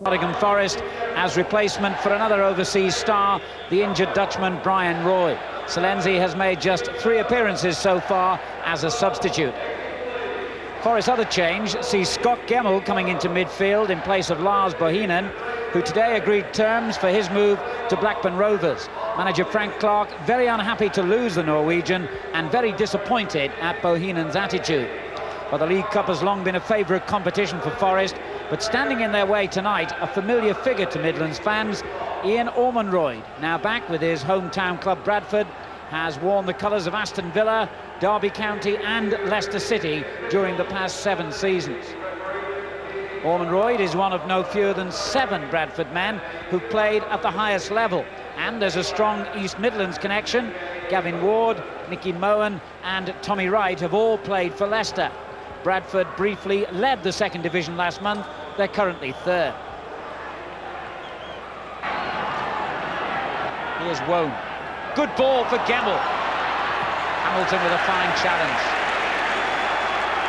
Nottingham Forest as replacement for another overseas star, the injured Dutchman Brian Roy. Selenzi has made just 3 appearances so far as a substitute. Forest's other change sees Scott Gemmell coming into midfield in place of Lars Bohinen, who today agreed terms for his move to Blackburn Rovers. Manager Frank Clark very unhappy to lose the Norwegian and very disappointed at Bohinen's attitude. But the League Cup has long been a favourite competition for Forest, but standing in their way tonight, a familiar figure to Midlands fans, Ian Ormonroyd, now back with his hometown club Bradford, has worn the colours of Aston Villa, Derby County and Leicester City during the past 7 seasons. Ormonroyd is one of no fewer than 7 Bradford men who've played at the highest level, and there's a strong East Midlands connection. Gavin Ward, Nicky Mohan and Tommy Wright have all played for Leicester. Bradford briefly led the 2nd division last month. They're currently 3rd. Here's Wone. Good ball for Gemmell. Hamilton with a fine challenge.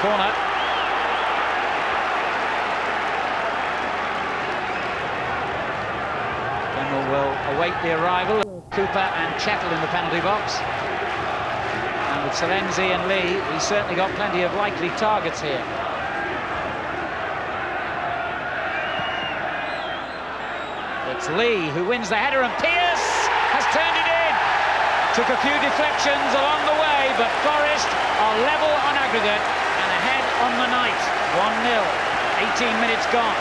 Corner. Gemmell will await the arrival of Cooper and Chettle in the penalty box. And with Selenzi and Lee, he's certainly got plenty of likely targets here. It's Lee who wins the header, and Pearce has turned it in. Took a few deflections along the way, but Forest are level on aggregate and ahead on the night. 1-0, 18 minutes gone.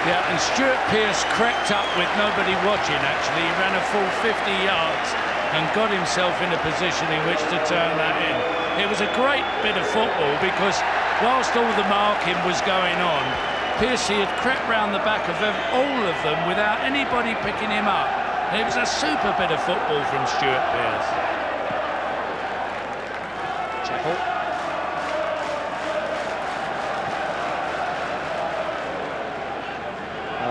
Yeah, and Stuart Pearce crept up with nobody watching, actually. He ran a full 50 yards and got himself in a position in which to turn that in. It was a great bit of football because whilst all the marking was going on, Pearce had crept round the back of all of them without anybody picking him up. And it was a super bit of football from Stuart Pearce. Chettle.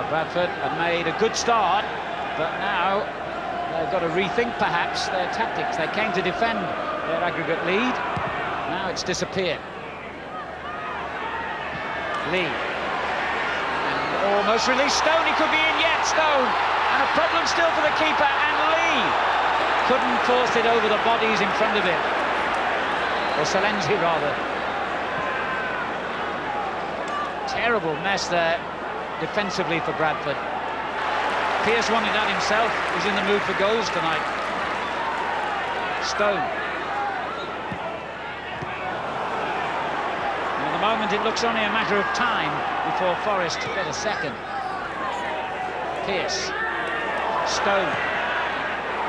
Bradford have made a good start, but now they've got to rethink perhaps their tactics. They came to defend their aggregate lead. Now it's disappeared. Lee. And almost released Stone. He could be in yet. Stone. And a problem still for the keeper. And Lee couldn't force it over the bodies in front of him. Or Selenzi, rather. Terrible mess there defensively for Bradford. Pearce wanted that himself. He's in the mood for goals tonight. Stone. And at the moment it looks only a matter of time before Forest get a second. Pearce. Stone.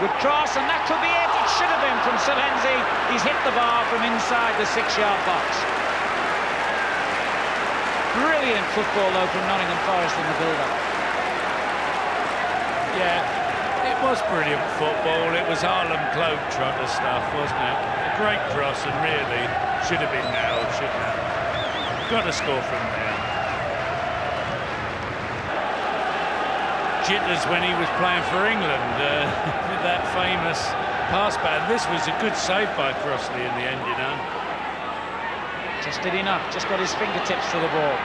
Good cross, and that could be it. It should have been from Selenzi. He's hit the bar from inside the 6-yard box. Brilliant football, though, from Nottingham Forest in the build-up. Yeah, it was brilliant football. It was Harlem Globetrotter stuff, wasn't it? A great cross, and really should have been nailed, shouldn't it? Got to score from there. Jitters when he was playing for England with that famous pass back. This was a good save by Crossley in the end, you know. Just did enough, just got his fingertips to the ball.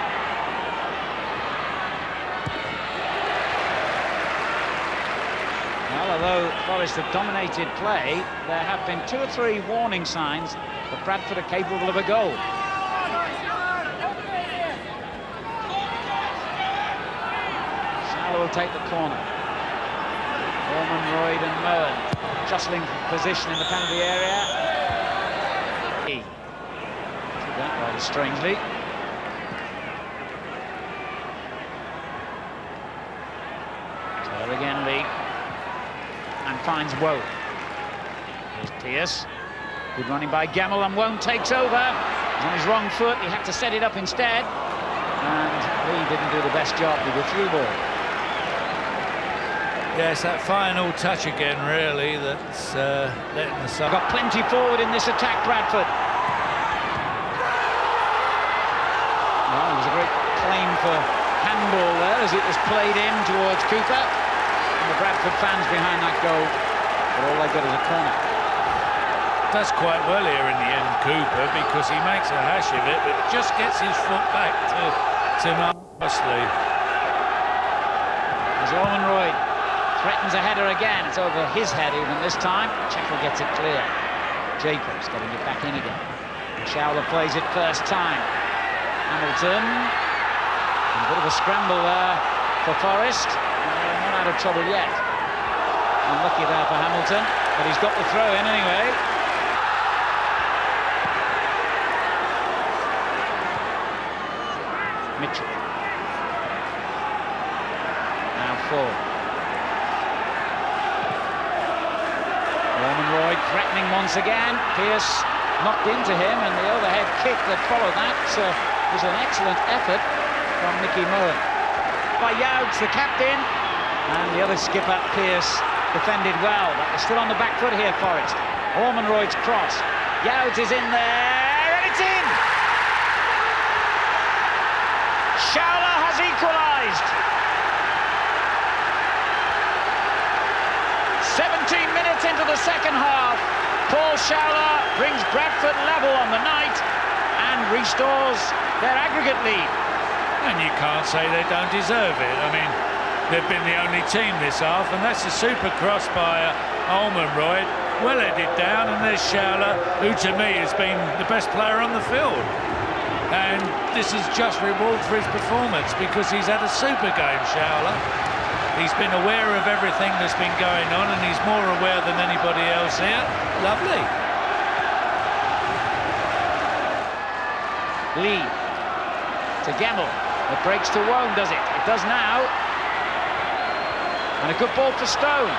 Well, although Forest have dominated play, there have been 2 or 3 warning signs that Bradford are capable of a goal. Shallow will take the corner. Ormonroyd and Mohan jostling for position in the penalty area. That rather strangely. So again Lee, and finds Woe. Here's Pearce. Good running by Gemmell, and Wone takes over. He's on his wrong foot. He had to set it up instead, and Lee didn't do the best job with the through ball. Yes, that final touch again, really, that's letting the side. Got plenty forward in this attack, Bradford. Well, there was a great claim for handball there as it was played in towards Cooper. And the Bradford fans behind that goal, but all they got is a corner. Does quite well here in the end, Cooper, because he makes a hash of it, but just gets his foot back to nicely. As Ormonroyd threatens a header again. It's over his head even this time. Checkle gets it clear. Jacobs getting it back in again. Showler plays it first time. Hamilton. And a bit of a scramble there for Forest. Not out of trouble yet. Unlucky there for Hamilton, but he's got the throw in anyway. Mitchell. Now forward. Ormonroyd threatening once again. Pearce knocked into him, and the overhead kick that followed that was an excellent effort from Mickey Moen. By Youds, the captain, and the other skipper, Pearce, defended well. But they're still on the back foot here, Forest. Ormonroyd's cross. Youds is in there, and it's in! Showler has equalised. 17 minutes into the second half. Paul Showler brings Bradford level on the night and restores their aggregate lead. And you can't say they don't deserve it. I mean, they've been the only team this half, and that's a super cross by Ormonroyd. Well headed down, and there's Showler, who to me has been the best player on the field. And this is just reward for his performance, because he's had a super game, Showler. He's been aware of everything that's been going on, and he's more aware than anybody else here. Lovely. Lee to Gemmell. It breaks to Wone, does it? It does now. And a good ball for Stone.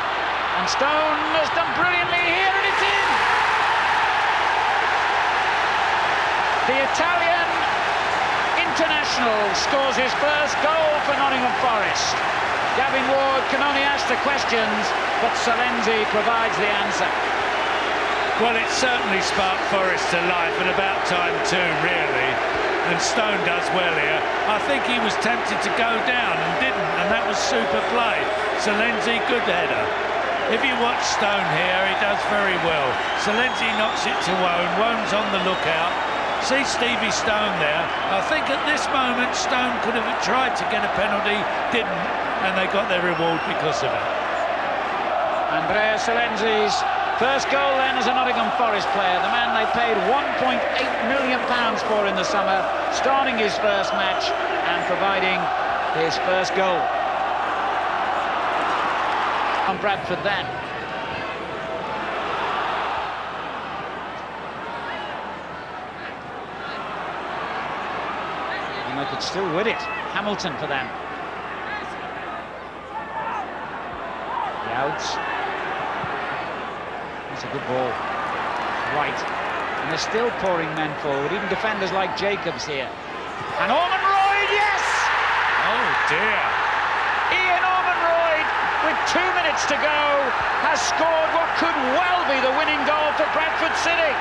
And Stone has done brilliantly here, and it's in! The Italian international scores his first goal for Nottingham Forest. Gavin Ward can only ask the questions, but Salenzi provides the answer. Well, it certainly sparked Forest to life, and about time too, really. And Stone does well here. I think he was tempted to go down and didn't, and that was super play. Salenzi, good header. If you watch Stone here, he does very well. Salenzi knocks it to Wone. Wone's on the lookout. See Stevie Stone there. I think at this moment Stone could have tried to get a penalty, didn't, and they got their reward because of it. Andrea Salenzi's first goal then as a Nottingham Forest player, the man they paid £1.8 million for in the summer, starting his first match and providing his first goal. On Bradford then. And they could still win it. Hamilton for them. Youds. That's a good ball. White. And they're still pouring men forward, even defenders like Jacobs here. And Ormonroyd, yes! Oh dear. Ian Ormonroyd, with 2 minutes to go, has scored what could well be the winning goal for Bradford City.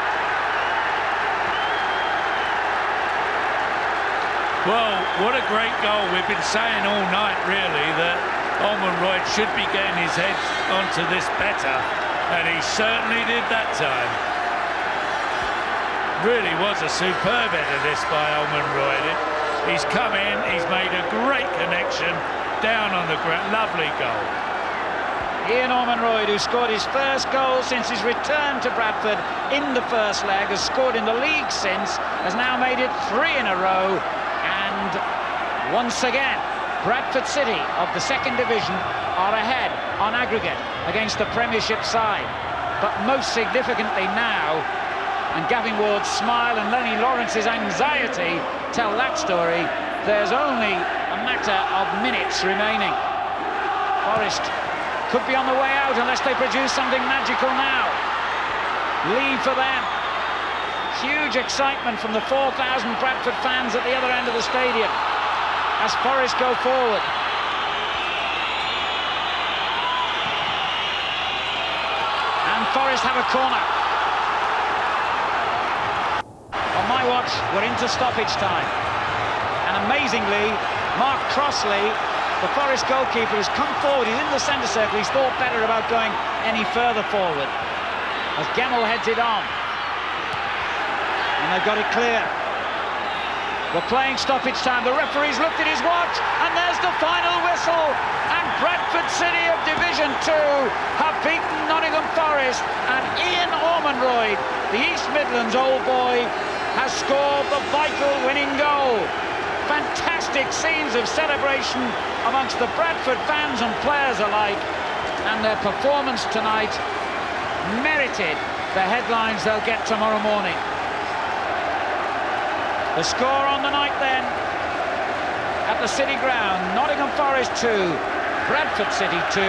Well, what a great goal. We've been saying all night, really, that Ormonroyd should be getting his head onto this better, and he certainly did that time. Really was a superb header, this by Ormonroyd. He's come in, he's made a great connection down on the ground. Lovely goal. Ian Ormonroyd, who scored his first goal since his return to Bradford in the first leg, has scored in the league since, has now made it 3 in a row, and once again Bradford City of the second division are ahead on aggregate against the Premiership side. But most significantly now, and Gavin Ward's smile and Lenny Lawrence's anxiety tell that story, there's only a matter of minutes remaining. Forest could be on the way out unless they produce something magical now. Lead for them. Huge excitement from the 4,000 Bradford fans at the other end of the stadium as Forest go forward. And Forest have a corner. On my watch, we're into stoppage time. And amazingly, Mark Crossley, the Forest goalkeeper, has come forward. He's in the centre circle. He's thought better about going any further forward. as Gemmell heads it on. And they've got it clear. We're playing stoppage time. The referee's looked at his watch, and there's the final whistle. And Bradford City of Division 2 have beaten Nottingham Forest, and Ian Ormonroyd, the East Midlands old boy, has scored the vital winning goal. Fantastic scenes of celebration amongst the Bradford fans and players alike, and their performance tonight merited the headlines they'll get tomorrow morning. The score on the night then, at the City Ground, Nottingham Forest 2, Bradford City 2,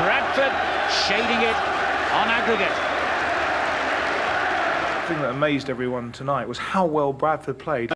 Bradford shading it on aggregate. The thing that amazed everyone tonight was how well Bradford played.